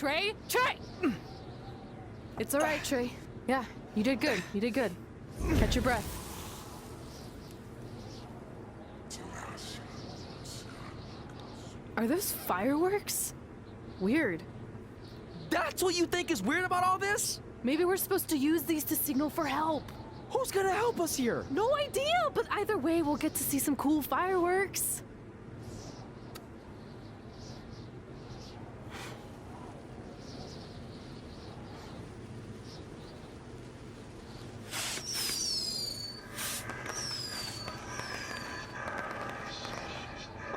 Trey! Trey! It's all right, Trey. Yeah, you did good. You did good. Catch your breath. Are those fireworks? Weird. That's what you think is weird about all this? Maybe we're supposed to use these to signal for help. Who's gonna help us here? No idea, but either way, we'll get to see some cool fireworks.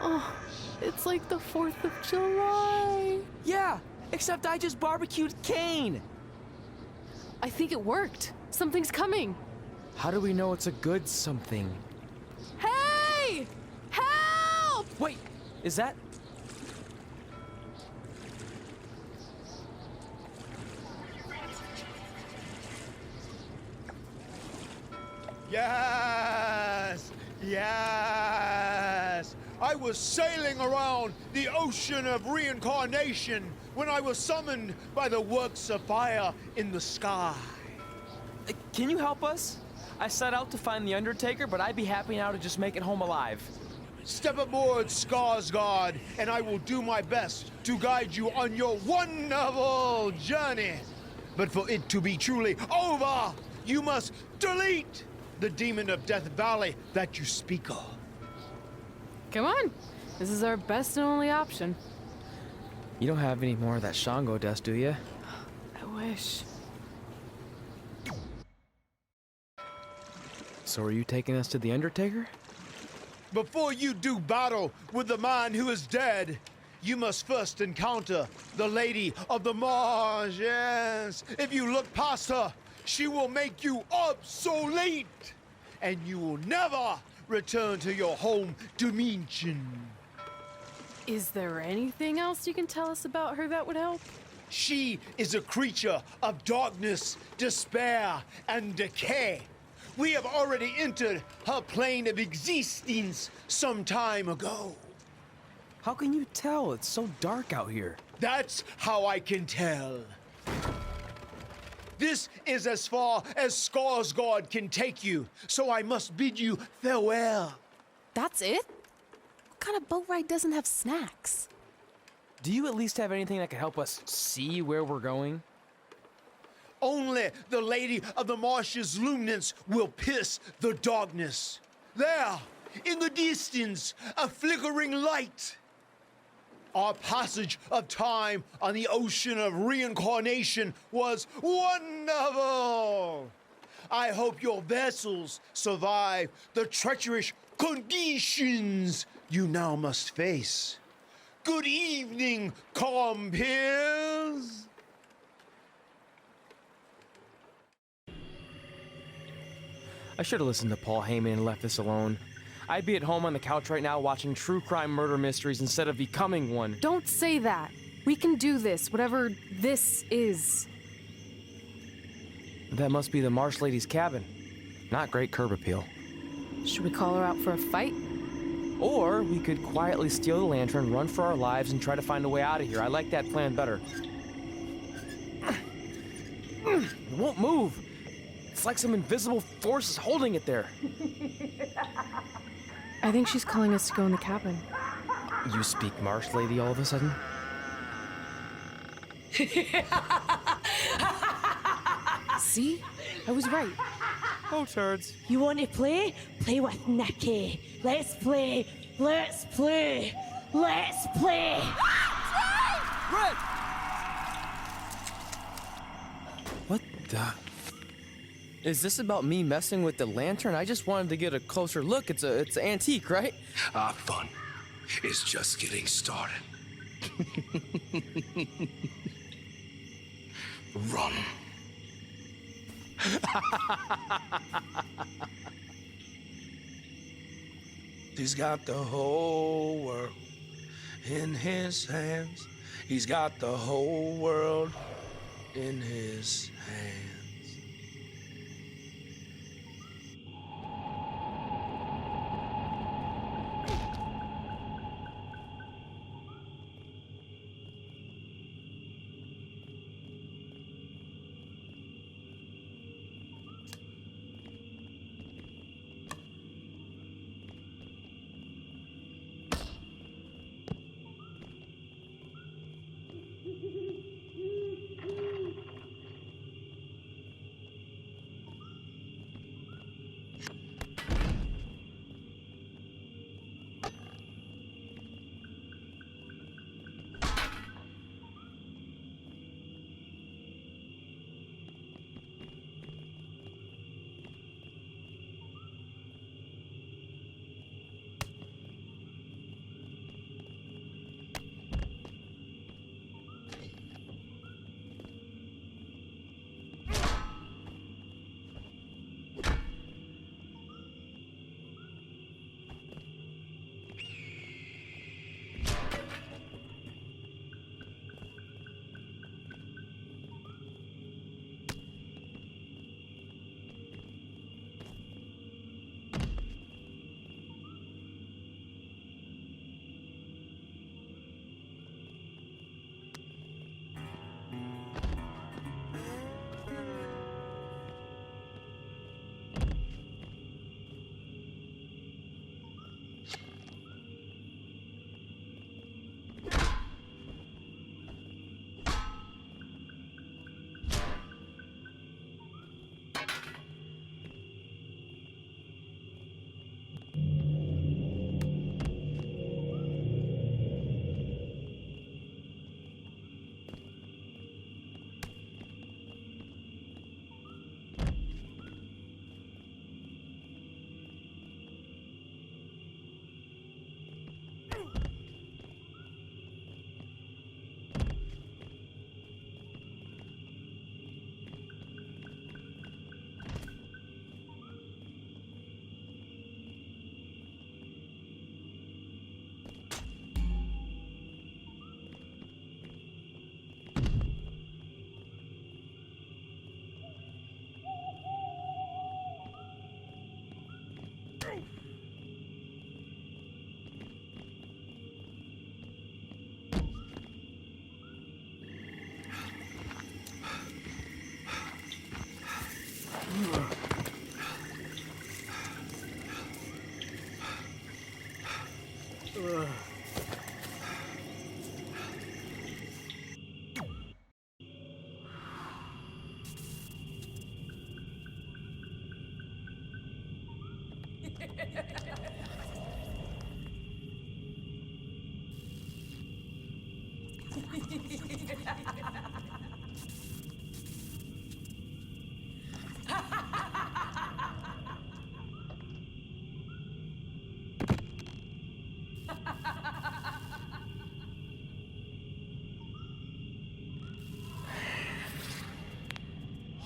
Oh, it's like the 4th of July. Yeah, except I just barbecued Kane. I think it worked. Something's coming. How do we know it's a good something? Hey! Help! Wait, is that? Yes! Yes! I was sailing around the ocean of reincarnation when I was summoned by the works of fire in the sky. Can you help us? I set out to find the Undertaker, but I'd be happy now to just make it home alive. Step aboard, Skarsgård, and I will do my best to guide you on your wonderful journey. But for it to be truly over, you must delete the demon of Death Valley that you speak of. Come on. This is our best and only option. You don't have any more of that Shango dust, do you? I wish. So are you taking us to the Undertaker? Before you do battle with the man who is dead, you must first encounter the Lady of the Marsh. Yes. If you look past her, she will make you obsolete, and you will never return to your home dimension. Is there anything else you can tell us about her that would help? She is a creature of darkness, despair, and decay. We have already entered her plane of existence some time ago. How can you tell? It's so dark out here. That's how I can tell. This is as far as Skarsgård can take you, so I must bid you farewell. That's it? What kind of boat ride doesn't have snacks? Do you at least have anything that can help us see where we're going? Only the Lady of the Marsh's luminance will pierce the darkness. There, in the distance, a flickering light. Our passage of time on the ocean of reincarnation was wonderful. I hope your vessels survive the treacherous conditions you now must face. Good evening, compeers. I should have listened to Paul Heyman and left this alone. I'd be at home on the couch right now watching true crime murder mysteries instead of becoming one. Don't say that. We can do this, whatever this is. That must be the Marsh Lady's cabin. Not great curb appeal. Should we call her out for a fight? Or we could quietly steal the lantern, run for our lives, and try to find a way out of here. I like that plan better. It won't move. It's like some invisible force is holding it there. I think she's calling us to go in the cabin. You speak Marsh Lady all of a sudden? See? I was right. Oh, turds. You want to play? Play with Nikki. Let's play. Let's play. Let's play. Red! What the? Is this about me messing with the lantern? I just wanted to get a closer look. It's an antique, right? Our fun is just getting started. Run. He's got the whole world in his hands. He's got the whole world in his hands.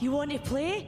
You want to play?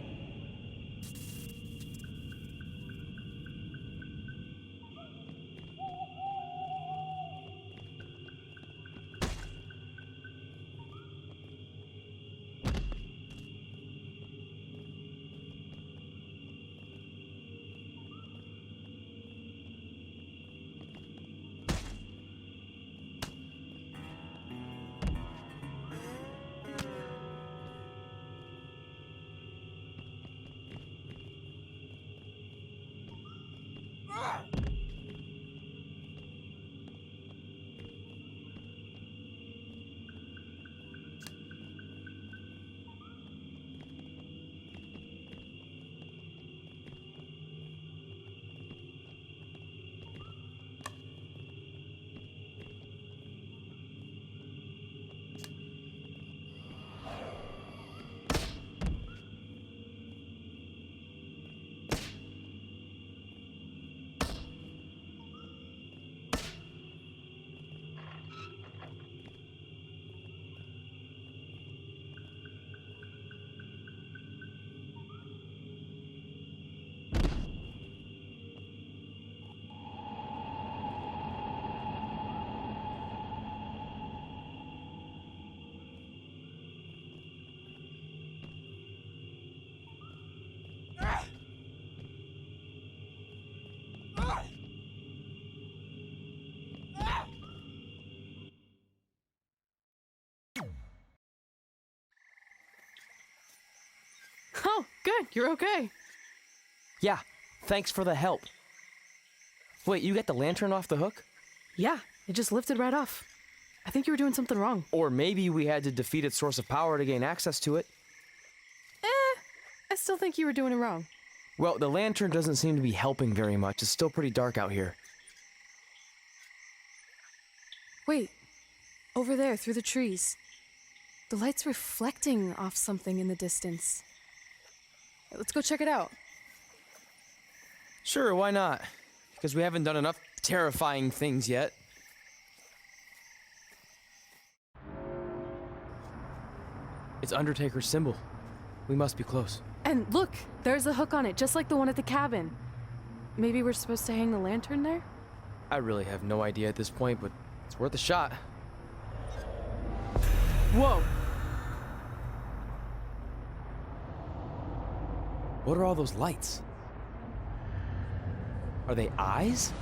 Oh, good. You're okay. Yeah, thanks for the help. Wait, you got the lantern off the hook? Yeah, it just lifted right off. I think you were doing something wrong. Or maybe we had to defeat its source of power to gain access to it. I still think you were doing it wrong. Well, the lantern doesn't seem to be helping very much. It's still pretty dark out here. Wait, over there, through the trees. The light's reflecting off something in the distance. Let's go check it out. Sure, why not? Because we haven't done enough terrifying things yet. It's Undertaker's symbol. We must be close. And look, there's a hook on it, just like the one at the cabin. Maybe we're supposed to hang the lantern there? I really have no idea at this point, but it's worth a shot. Whoa! What are all those lights? Are they eyes?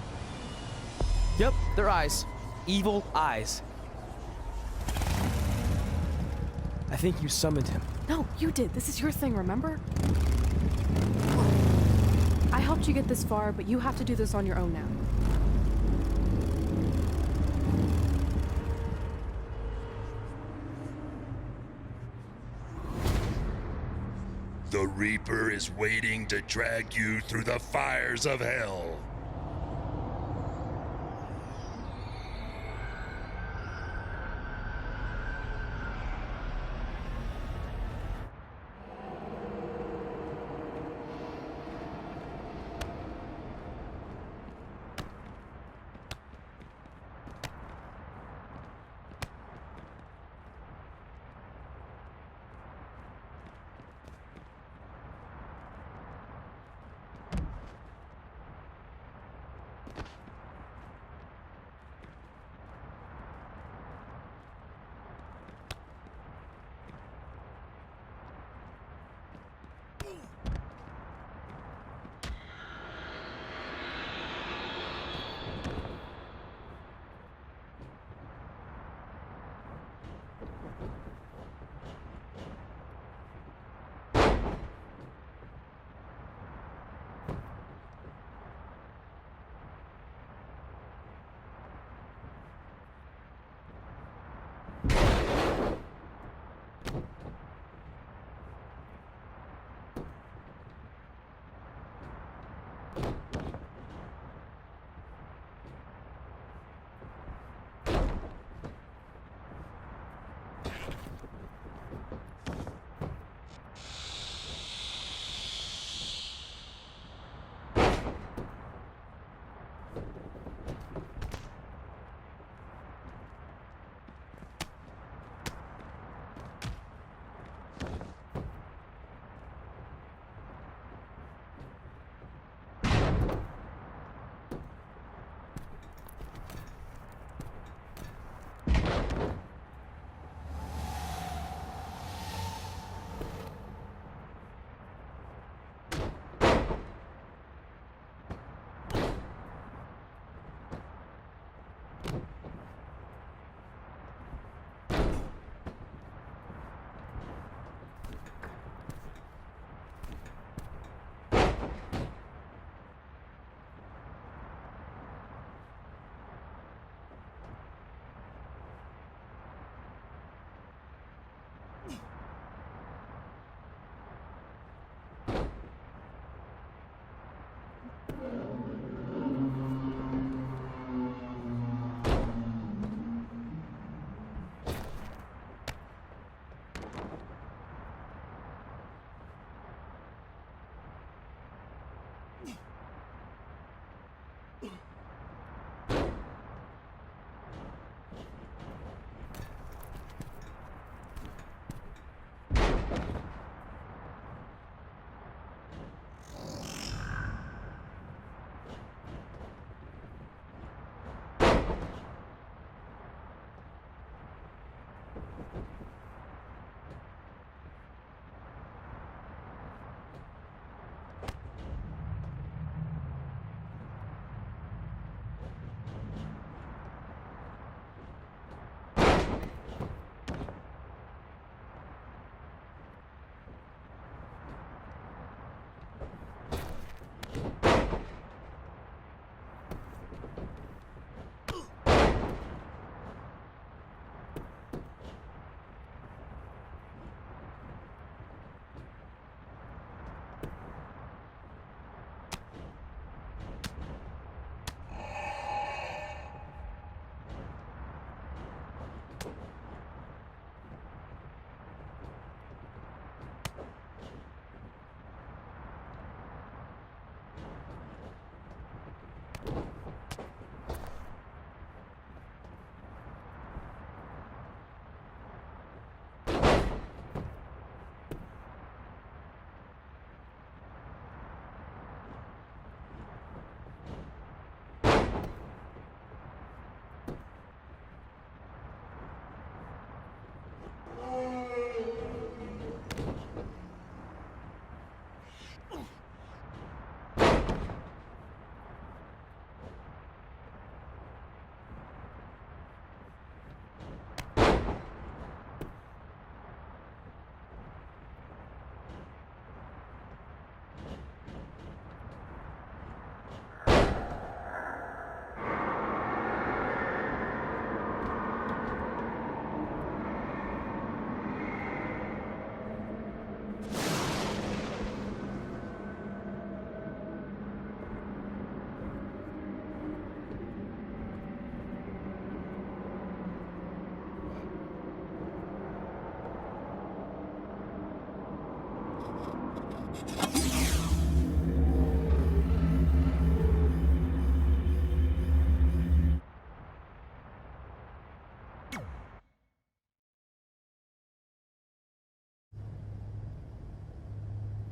Yep, they're eyes. Evil eyes. I think you summoned him. No, you did. This is your thing, remember? I helped you get this far, but you have to do this on your own now. The Reaper is waiting to drag you through the fires of hell.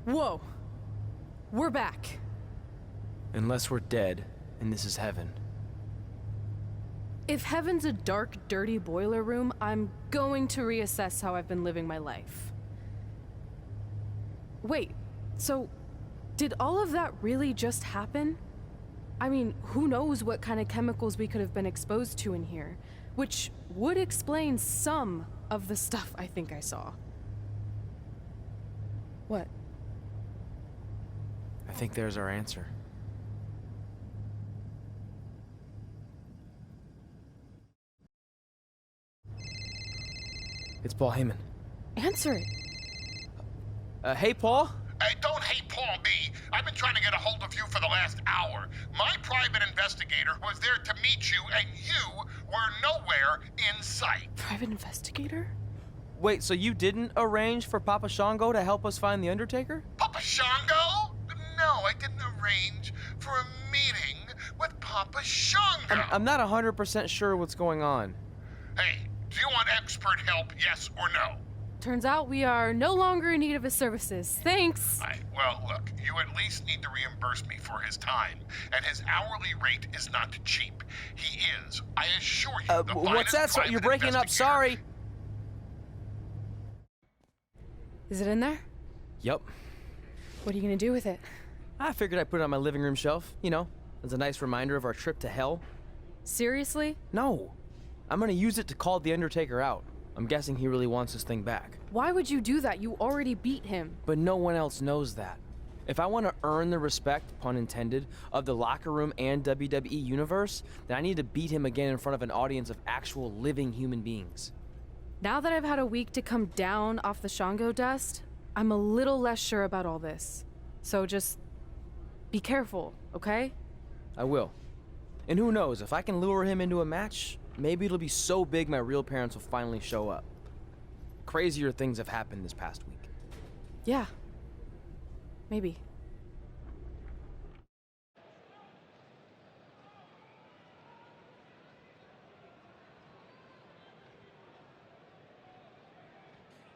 Whoa! We're back. Unless we're dead, and this is heaven. If heaven's a dark, dirty boiler room, I'm going to reassess how I've been living my life. Wait, so did all of that really just happen? I mean, who knows what kind of chemicals we could have been exposed to in here, which would explain some of the stuff I think I saw. What? I think there's our answer. It's Paul Heyman. Answer it. Hey, Paul? Hey, don't hate Paul me. I've been trying to get a hold of you for the last hour. My private investigator was there to meet you, and you were nowhere in sight. Private investigator? Wait, so you didn't arrange for Papa Shango to help us find the Undertaker? Papa Shango? No, I didn't arrange for a meeting with Papa Shango. I'm not 100% sure what's going on. Hey, do you want expert help, yes or no? Turns out we are no longer in need of his services. Thanks. Well, look, you at least need to reimburse me for his time, and his hourly rate is not cheap. He is, I assure you, the what's that? finest You're private breaking up. investigator. Sorry. Is it in there? Yup. What are you gonna do with it? I figured I'd put it on my living room shelf, you know, as a nice reminder of our trip to hell. Seriously? No. I'm gonna use it to call The Undertaker out. I'm guessing he really wants this thing back. Why would you do that? You already beat him. But no one else knows that. If I want to earn the respect, pun intended, of the locker room and WWE universe, then I need to beat him again in front of an audience of actual living human beings. Now that I've had a week to come down off the Shango dust, I'm a little less sure about all this. So just be careful, okay? I will. And who knows, if I can lure him into a match, maybe it'll be so big my real parents will finally show up. Crazier things have happened this past week. Yeah. Maybe.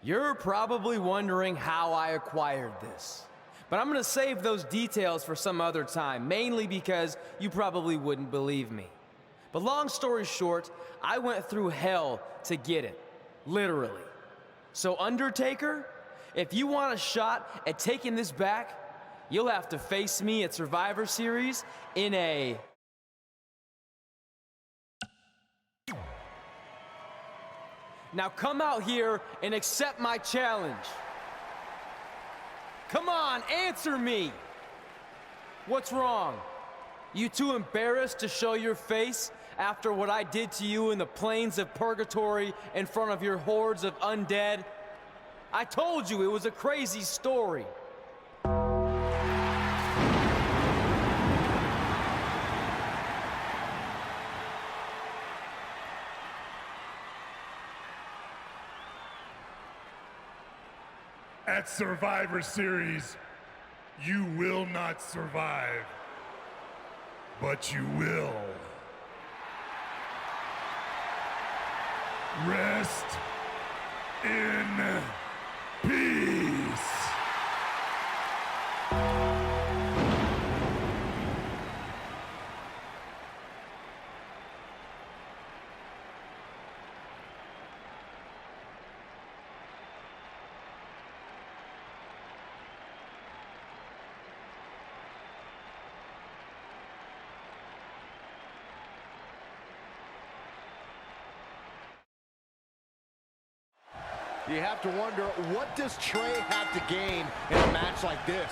You're probably wondering how I acquired this. But I'm gonna save those details for some other time, mainly because you probably wouldn't believe me. But long story short, I went through hell to get it. Literally. So Undertaker, if you want a shot at taking this back, you'll have to face me at Survivor Series in a... Now come out here and accept my challenge. Come on, answer me! What's wrong? You too embarrassed to show your face after what I did to you in the plains of purgatory in front of your hordes of undead? I told you it was a crazy story. At Survivor Series, you will not survive, but you will. Rest in peace. You have to wonder, what does Trey have to gain in a match like this?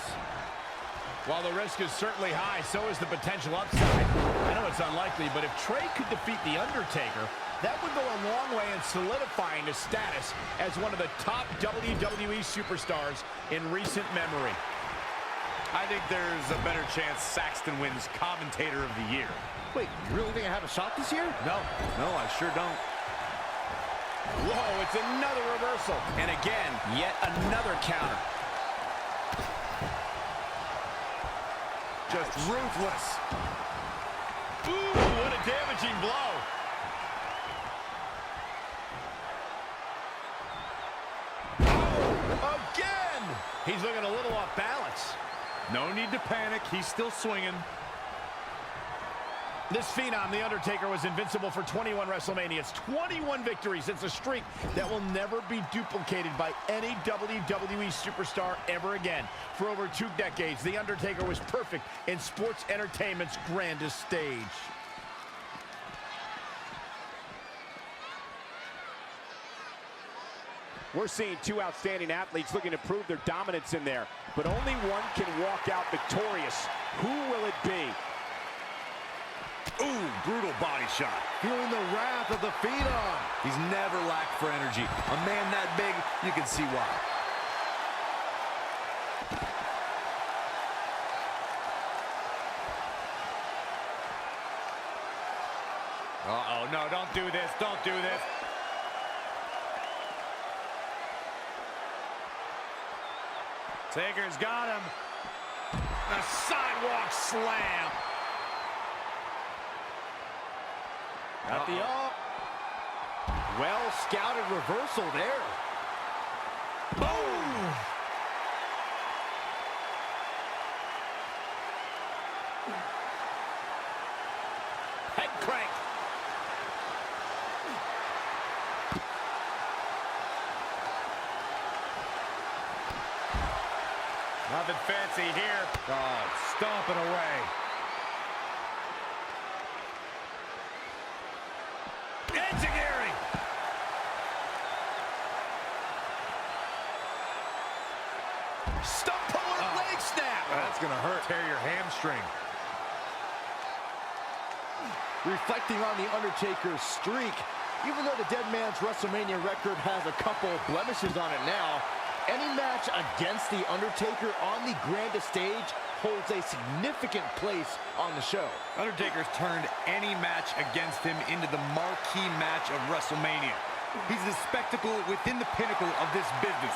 While the risk is certainly high, so is the potential upside. I know it's unlikely, but if Trey could defeat The Undertaker, that would go a long way in solidifying his status as one of the top WWE superstars in recent memory. I think there's a better chance Saxton wins Commentator of the Year. Wait, you really think I have a shot this year? No, I sure don't. Whoa, it's another reversal. And again, yet another counter. Just ruthless. Ooh, what a damaging blow. Oh, again! He's looking a little off balance. No need to panic. He's still swinging. This Phenom, The Undertaker, was invincible for 21 WrestleManias, 21 victories. It's a streak that will never be duplicated by any WWE superstar ever again. For over 2 decades, The Undertaker was perfect in sports entertainment's grandest stage. We're seeing 2 outstanding athletes looking to prove their dominance in there, but only one can walk out victorious. Who will it be? Ooh, brutal body shot. Feeling the wrath of the Phenom. He's never lacked for energy. A man that big, you can see why. Uh-oh, no, don't do this, don't do this. Taker's got him. A sidewalk slam. Got the up. Well scouted reversal there. Boom! Head crank. Nothing fancy here. Oh, stomping away. Enziguri. Stump puller leg snap. That's going to hurt. Tear your hamstring. Reflecting on The Undertaker's streak, even though the dead man's WrestleMania record has a couple blemishes on it now, any match against The Undertaker on the grandest stage holds a significant place on the show. Undertaker's turned any match against him into the marquee match of WrestleMania. He's the spectacle within the pinnacle of this business.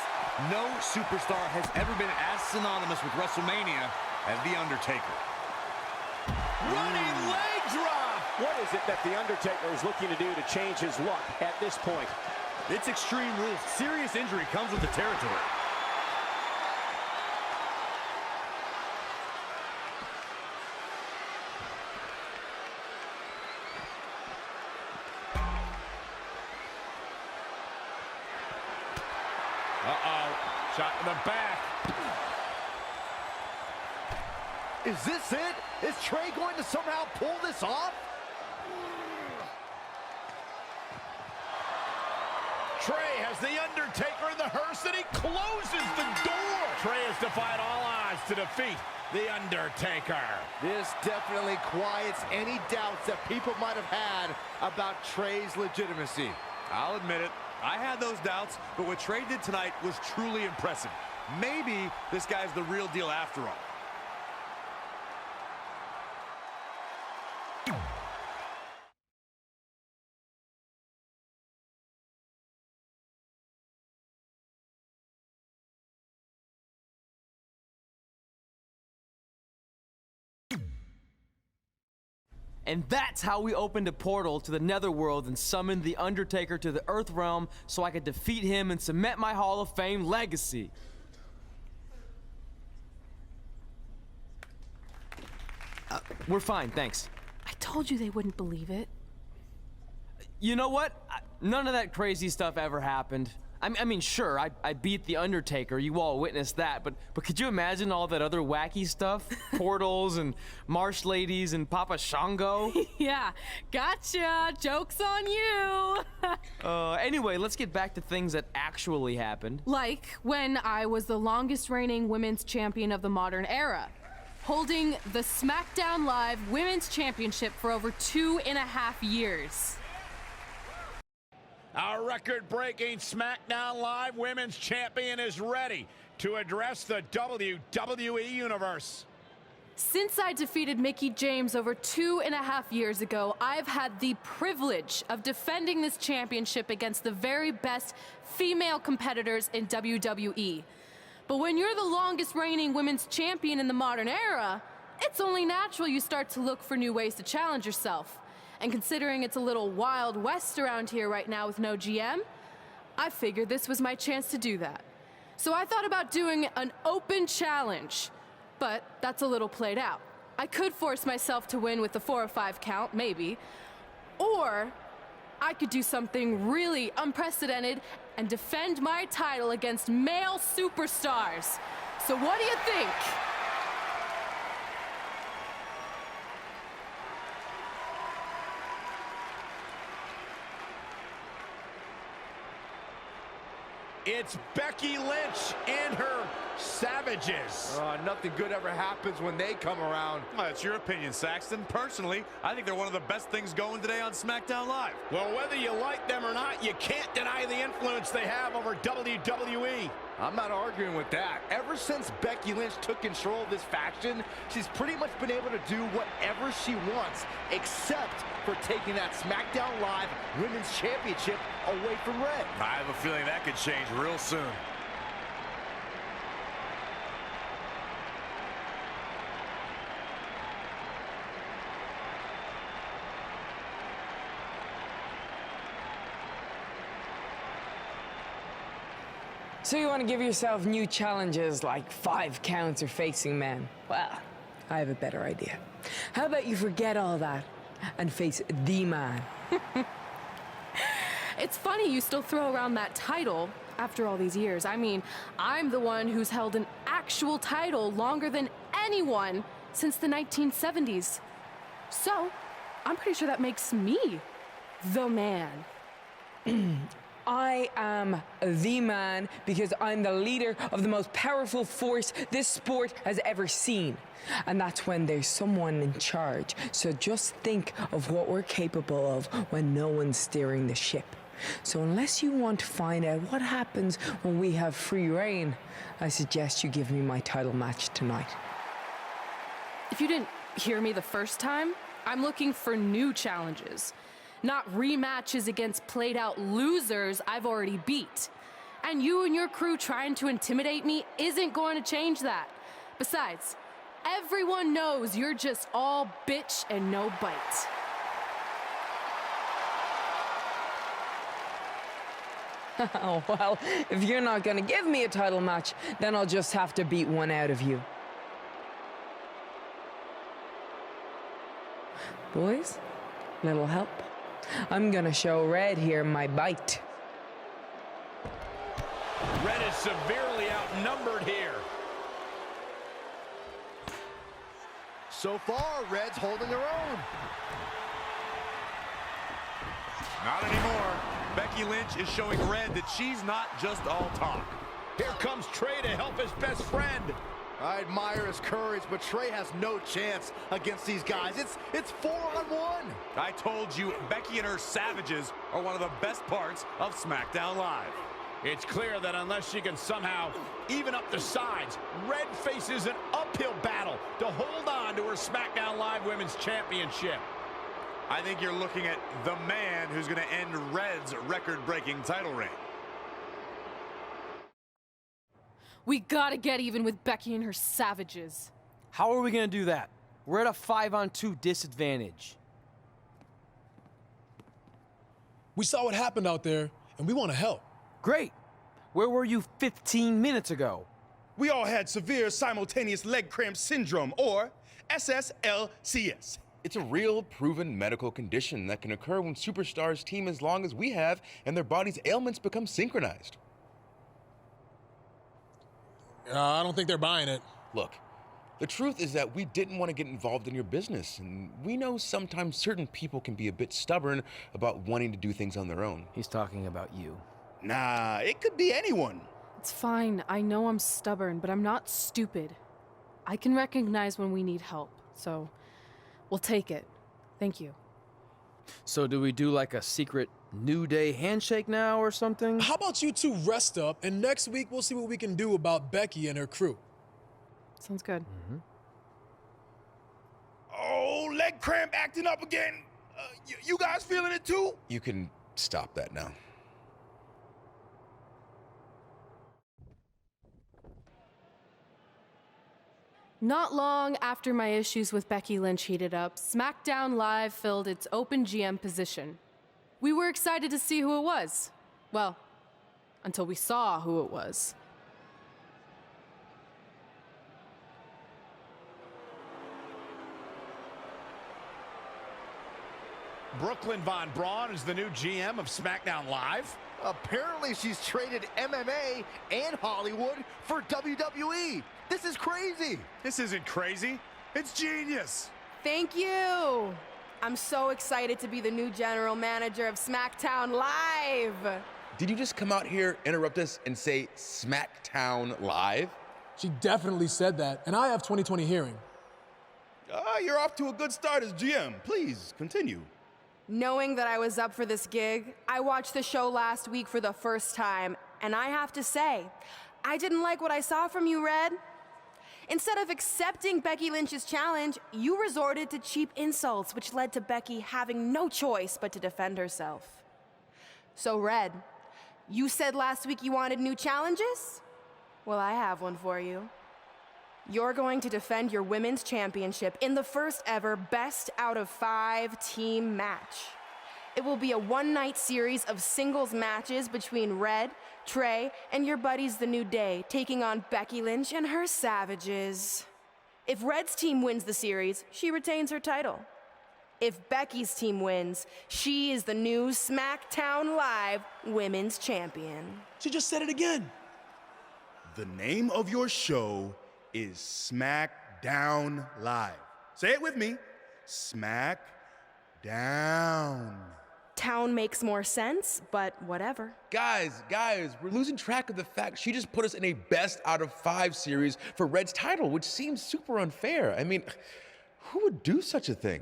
No superstar has ever been as synonymous with WrestleMania as The Undertaker. Running leg drop! What is it that The Undertaker is looking to do to change his luck at this point? It's Extreme Rules. Serious injury comes with the territory. Uh-oh. Shot in the back. Is this it? Is Trey going to somehow pull this off? Trey has The Undertaker in the hearse, and he closes the door. Trey has defied all odds to defeat The Undertaker. This definitely quiets any doubts that people might have had about Trey's legitimacy. I'll admit it. I had those doubts, but what Trey did tonight was truly impressive. Maybe this guy's the real deal after all. And that's how we opened a portal to the Netherworld and summoned The Undertaker to the Earth Realm so I could defeat him and cement my Hall of Fame legacy. We're fine, thanks. I told you they wouldn't believe it. You know what? None of that crazy stuff ever happened. I mean, sure, I beat The Undertaker, you all witnessed that, but could you imagine all that other wacky stuff? Portals and marsh ladies and Papa Shango? Yeah, gotcha. Joke's on you. Anyway, let's get back to things that actually happened. Like when I was the longest reigning women's champion of the modern era, holding the SmackDown Live Women's Championship for over 2.5 years. Our record-breaking SmackDown Live Women's Champion is ready to address the WWE Universe. Since I defeated Mickie James over 2.5 years ago, I've had the privilege of defending this championship against the very best female competitors in WWE. But when you're the longest reigning women's champion in the modern era, it's only natural you start to look for new ways to challenge yourself. And considering it's a little Wild West around here right now with no GM, I figured this was my chance to do that. So I thought about doing an open challenge, but that's a little played out. I could force myself to win with the 4 or 5 count, maybe, or I could do something really unprecedented and defend my title against male superstars. So what do you think? It's Becky Lynch and her Savages. Nothing good ever happens when they come around. Well, that's your opinion, Saxton. Personally, I think they're one of the best things going today on SmackDown Live. Well, whether you like them or not, you can't deny the influence they have over WWE. I'm not arguing with that. Ever since Becky Lynch took control of this faction, she's pretty much been able to do whatever she wants, except for taking that SmackDown Live Women's Championship away from Red. I have a feeling that could change real soon. So you want to give yourself new challenges like 5 counts or facing men? Well, I have a better idea. How about you forget all that and face the man? It's funny you still throw around that title after all these years. I mean, I'm the one who's held an actual title longer than anyone since the 1970s. So, I'm pretty sure that makes me the man. I am the man because I'm the leader of the most powerful force this sport has ever seen. And that's when there's someone in charge. So just think of what we're capable of when no one's steering the ship. So unless you want to find out what happens when we have free reign, I suggest you give me my title match tonight. If you didn't hear me the first time, I'm looking for new challenges. Not rematches against played-out losers I've already beat. And you and your crew trying to intimidate me isn't going to change that. Besides, everyone knows you're just all bitch and no bite. Oh, well, if you're not gonna give me a title match, then I'll just have to beat one out of you. Boys, little help? I'm gonna show Red here my bite. Red is severely outnumbered here. So far, Red's holding her own. Not anymore. Becky Lynch is showing Red that she's not just all talk. Here comes Trey to help his best friend. I admire his courage, but Trey has no chance against these guys. It's 4-on-1. I told you, Becky and her savages are one of the best parts of SmackDown Live. It's clear that unless she can somehow even up the sides, Red faces an uphill battle to hold on to her SmackDown Live Women's Championship. I think you're looking at the man who's going to end Red's record-breaking title reign. We gotta get even with Becky and her savages. How are we gonna do that? We're at a 5-on-2 disadvantage. We saw what happened out there, and we want to help. Great. Where were you 15 minutes ago? We all had severe simultaneous leg cramp syndrome, or SSLCS. It's a real, proven medical condition that can occur when superstars team as long as we have and their body's ailments become synchronized. I don't think they're buying it. Look, the truth is that we didn't want to get involved in your business, and we know sometimes certain people can be a bit stubborn about wanting to do things on their own. He's talking about you. Nah, it could be anyone. It's fine. I know I'm stubborn, but I'm not stupid. I can recognize when we need help, so we'll take it. Thank you. So do we do like a secret New Day handshake now or something? How about you two rest up, and next week we'll see what we can do about Becky and her crew. Sounds good. Mm-hmm. Oh, leg cramp acting up again. You guys feeling it too? You can stop that now. Not long after my issues with Becky Lynch heated up, SmackDown Live filled its open GM position. We were excited to see who it was. Well, until we saw who it was. Brooklyn Von Braun is the new GM of SmackDown Live. Apparently she's traded MMA and Hollywood for WWE. This is crazy. This isn't crazy. It's genius. Thank you. I'm so excited to be the new general manager of SmackDown Live. Did you just come out here, interrupt us, and say SmackDown Live? She definitely said that, and I have 20/20 hearing. You're off to a good start as GM. Please, continue. Knowing that I was up for this gig, I watched the show last week for the first time, and I have to say, I didn't like what I saw from you, Red. Instead of accepting Becky Lynch's challenge, you resorted to cheap insults, which led to Becky having no choice but to defend herself. So, Red, you said last week you wanted new challenges? Well, I have one for you. You're going to defend your women's championship in the first ever best out of 5 team match. It will be a one-night series of singles matches between Red, Trey, and your buddies The New Day, taking on Becky Lynch and her savages. If Red's team wins the series, she retains her title. If Becky's team wins, she is the new SmackDown Live Women's Champion. She just said it again. The name of your show is SmackDown Live. Say it with me. SmackDown. town makes more sense, but whatever. Guys, we're losing track of the fact she just put us in a best out of 5 series for Red's title, which seems super unfair. I mean, who would do such a thing?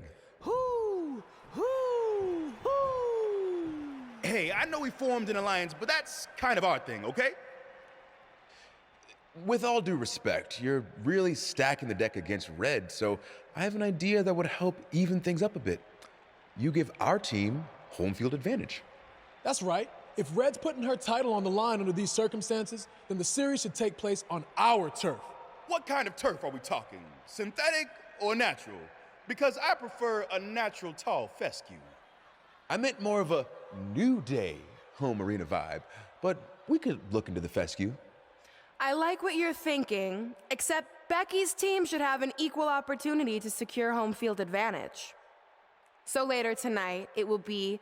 Hey, I know we formed an alliance, but that's kind of our thing, okay? With all due respect, you're really stacking the deck against Red, so I have an idea that would help even things up a bit. You give our team home field advantage. That's right. If Red's putting her title on the line under these circumstances, then the series should take place on our turf. What kind of turf are we talking? Synthetic or natural? Because I prefer a natural tall fescue. I meant more of a New Day home arena vibe, but we could look into the fescue. I like what you're thinking, except Becky's team should have an equal opportunity to secure home field advantage. So later tonight, it will be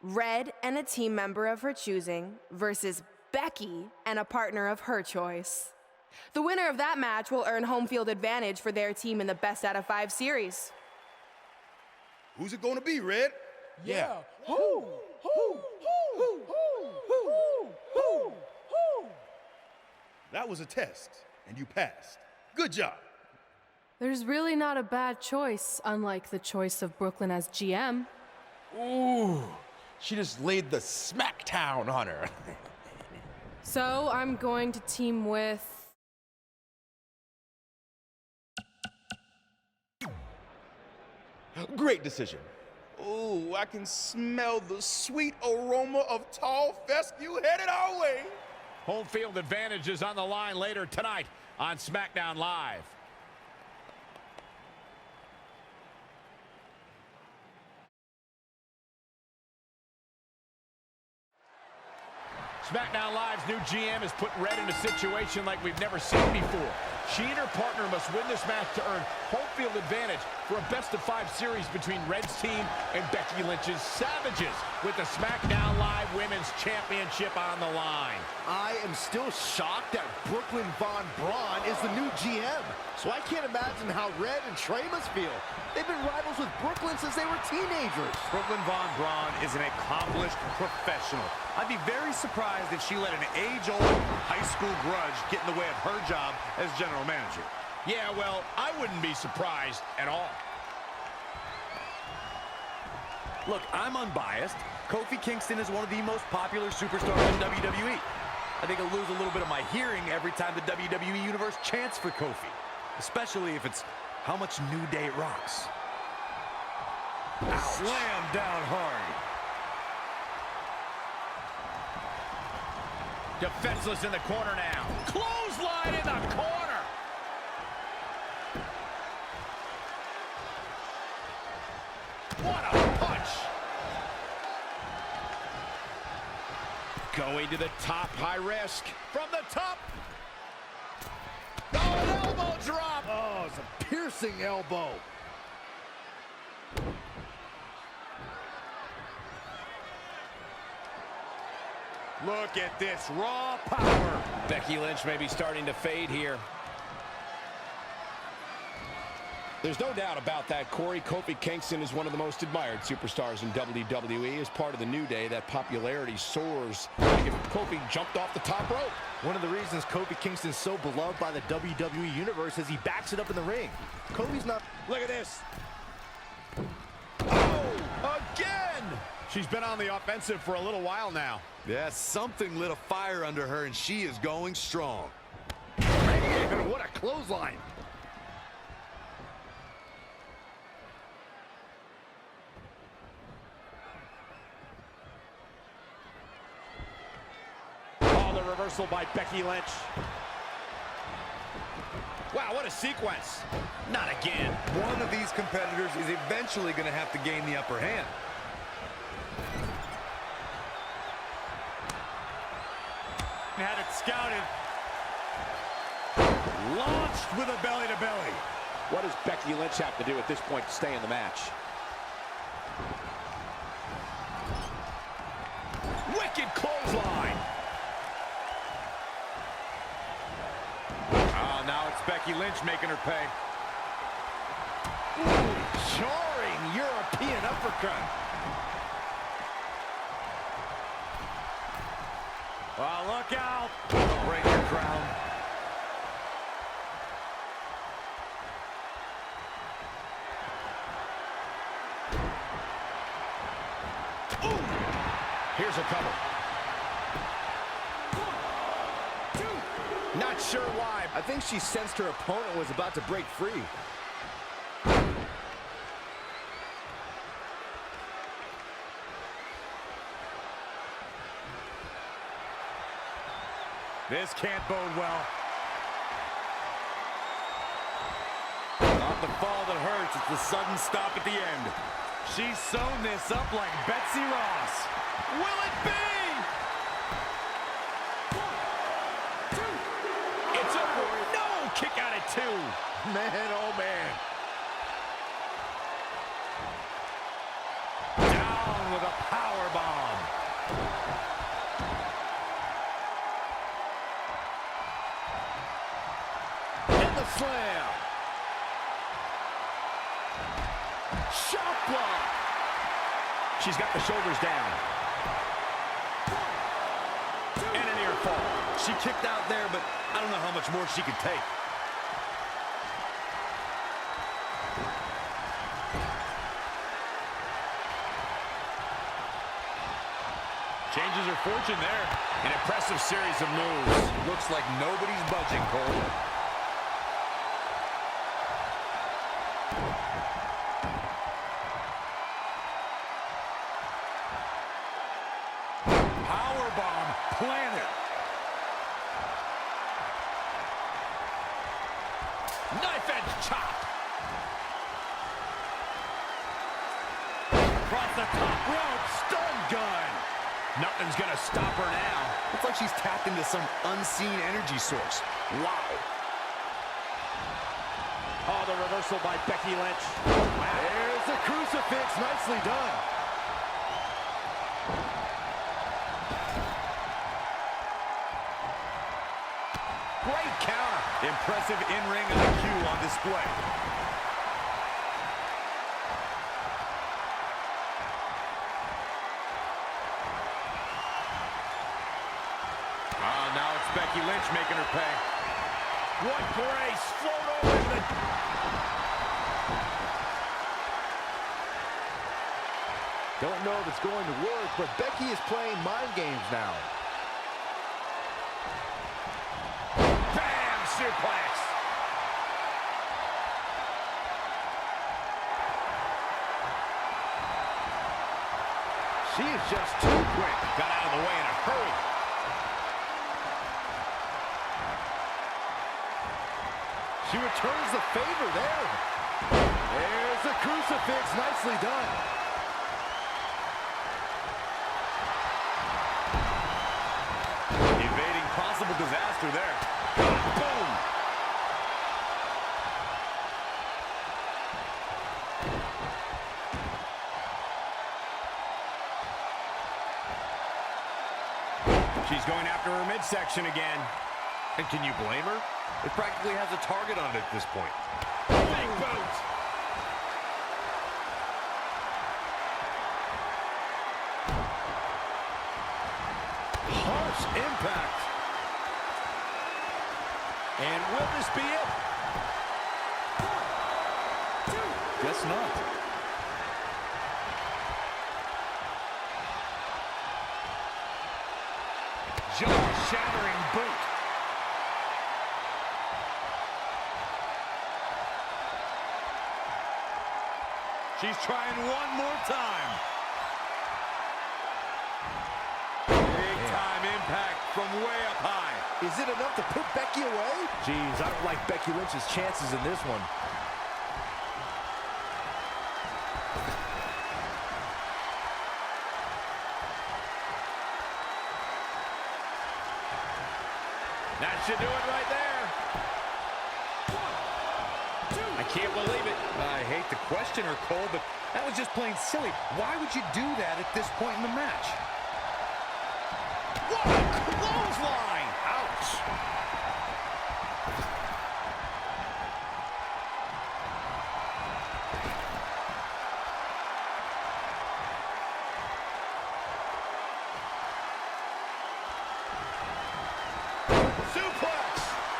Red and a team member of her choosing versus Becky and a partner of her choice. The winner of that match will earn home field advantage for their team in the best out of 5 series. Who's it gonna be, Red? Yeah. That was a test, and you passed. Good job. There's really not a bad choice, unlike the choice of Brooklyn as GM. Ooh, she just laid the smackdown on her. So I'm going to team with... Great decision. Ooh, I can smell the sweet aroma of tall fescue headed our way. Home field advantage is on the line later tonight on SmackDown Live. SmackDown Live's new GM has put Red in a situation like we've never seen before. She and her partner must win this match to earn home field advantage for a best-of-5 series between Red's team and Becky Lynch's Savages, with the SmackDown Live Women's Championship on the line. I am still shocked that Brooklyn Von Braun is the new GM. So I can't imagine how Red and Trey must feel. They've been rivals with Brooklyn since they were teenagers. Brooklyn Von Braun is an accomplished professional. I'd be very surprised if she let an age-old high school grudge get in the way of her job as general manager. Yeah, well, I wouldn't be surprised at all. Look, I'm unbiased. Kofi Kingston is one of the most popular superstars in WWE. I think I'll lose a little bit of my hearing every time the WWE Universe chants for Kofi, especially if it's how much New Day rocks. Ouch. Slam down hard. Defenseless in the corner now. Clothesline in the corner. What a punch. Going to the top, high risk. From the top. Oh, an elbow drop. Oh, it's a piercing elbow. Look at this raw power. Becky Lynch may be starting to fade here. There's no doubt about that, Corey. Kofi Kingston is one of the most admired superstars in WWE. As part of the New Day, that popularity soars. Like if Kofi jumped off the top rope. One of the reasons Kofi Kingston's so beloved by the WWE Universe is he backs it up in the ring. Kofi's not... Look at this. Oh, again! She's been on the offensive for a little while now. Yeah, something lit a fire under her, and she is going strong. Man, what a clothesline. Oh, the reversal by Becky Lynch. Wow, what a sequence. Not again. One of these competitors is eventually going to have to gain the upper hand. Had it scouted. Launched with a belly-to-belly. What does Becky Lynch have to do at this point to stay in the match? Wicked clothesline. Oh, now it's Becky Lynch making her pay. Ooh, jarring European uppercut. Well, look out. Don't break your crown. Ooh. Here's a cover. Not sure why. I think she sensed her opponent was about to break free. This can't bode well. Not the fall that hurts, it's the sudden stop at the end. She's sewn this up like Betsy Ross. Will it be? It's over. No! Kick out at 2. Man, oh man. Down with a power bomb. And the slam. Shot block. She's got the shoulders down. And a near fall. She kicked out there, but I don't know how much more she could take. Changes her fortune there. An impressive series of moves. Looks like nobody's budging, Cole. Powerbomb planted. Knife edge chop. Across the top rope, stun gun. Nothing's gonna stop her now. Looks like she's tapped into some unseen energy source. Wow. Oh, the reversal by Becky Lynch. Wow. There's the crucifix. Nicely done. Great counter. Impressive in-ring IQ on display. Now it's Becky Lynch making her pay. What grace. Float over the... Don't know if it's going to work, but Becky is playing mind games now. Bam! Suplex. She is just too quick. Got out of the way in a hurry. She returns the favor there. There's the crucifix. Nicely done. Evading possible disaster there. Boom! She's going after her midsection again. And can you blame her? It practically has a target on it at this point. Big boot. Harsh impact. And will this be it? Guess not. Jaw-shattering boot. She's trying one more time. Big time impact from way up high. Is it enough to put Becky away? Jeez, I don't like Becky Lynch's chances in this one. That should do it right there. I can't believe it. I hate to question her, Cole, but that was just plain silly. Why would you do that at this point in the match? What a clothesline! Ouch!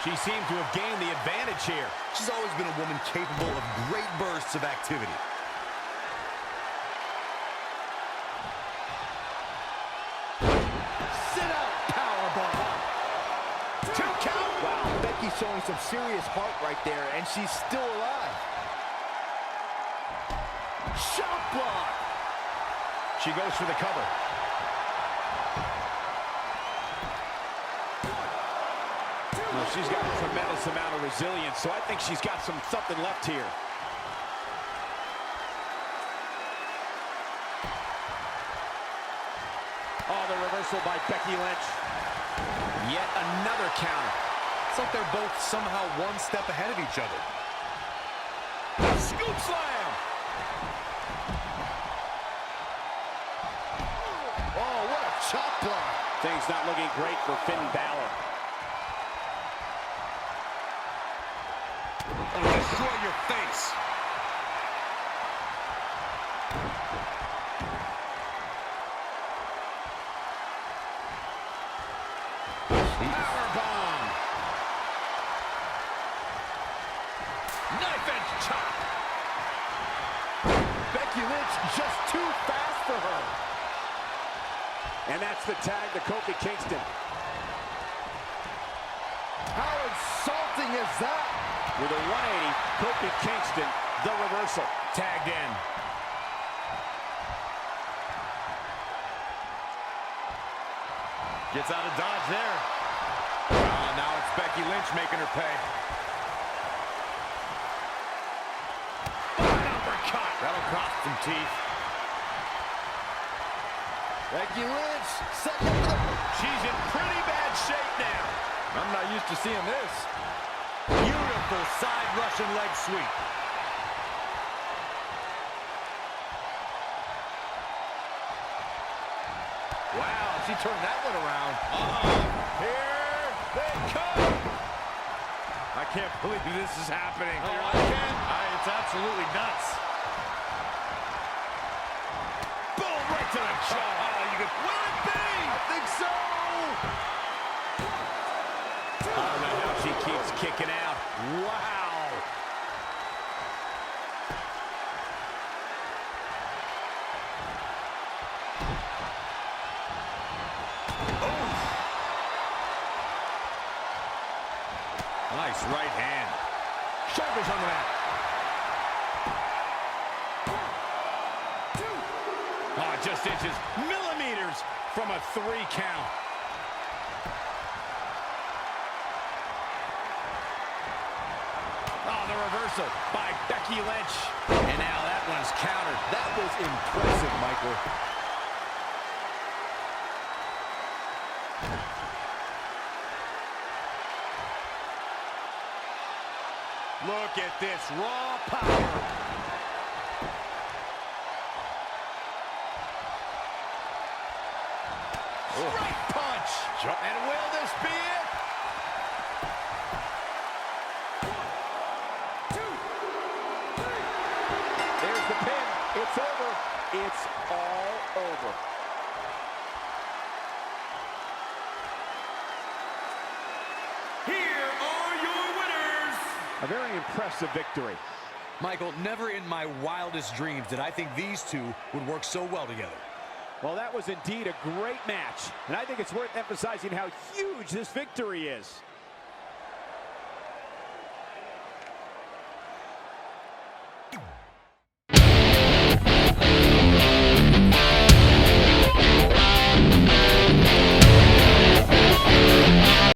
She seemed to have gained the advantage here. She's always been a woman capable of great bursts of activity. Sit out powerbomb. 2 count. Wow, Becky's showing some serious heart right there, and she's still alive. Shot block. She goes for the cover. Well, she's got a tremendous amount of resilience, so I think she's got something left here. Oh, the reversal by Becky Lynch. Yet another counter. It's like they're both somehow one step ahead of each other. Scoop slam. Oh, what a chop block. Things not looking great for Finn Balor. It'll destroy your face. Powerbomb. Knife edge chop. Becky Lynch just too fast for her. And that's the tag to Kofi Kingston. How insulting is that? With a 180, Kofi Kingston, the reversal. Tagged in. Gets out of dodge there. Now it's Becky Lynch making her pay. Uppercut. That'll cost some teeth. Becky Lynch, second for the... She's in pretty bad shape now. I'm not used to seeing this. Beautiful side Russian leg sweep. Wow, she turned that one around. Here they come. I can't believe this is happening. Oh, I can. It's absolutely nuts. Boom, right to the jaw. Will it be? I think so. Oh, no, she keeps kicking out. Wow. Nice right hand. Shoulders on the mat. Oh, just inches, millimeters from a 3 count. Oh, the reversal by Becky Lynch. And now that one's countered. That was impressive, Michael. Look at this raw power. Straight punch. And will this be it? 1, 2, 3. There's the pin. It's over. It's all over. Here are your winners. A very impressive victory. Michael, never in my wildest dreams did I think these two would work so well together. Well, that was indeed a great match, and I think it's worth emphasizing how huge this victory is.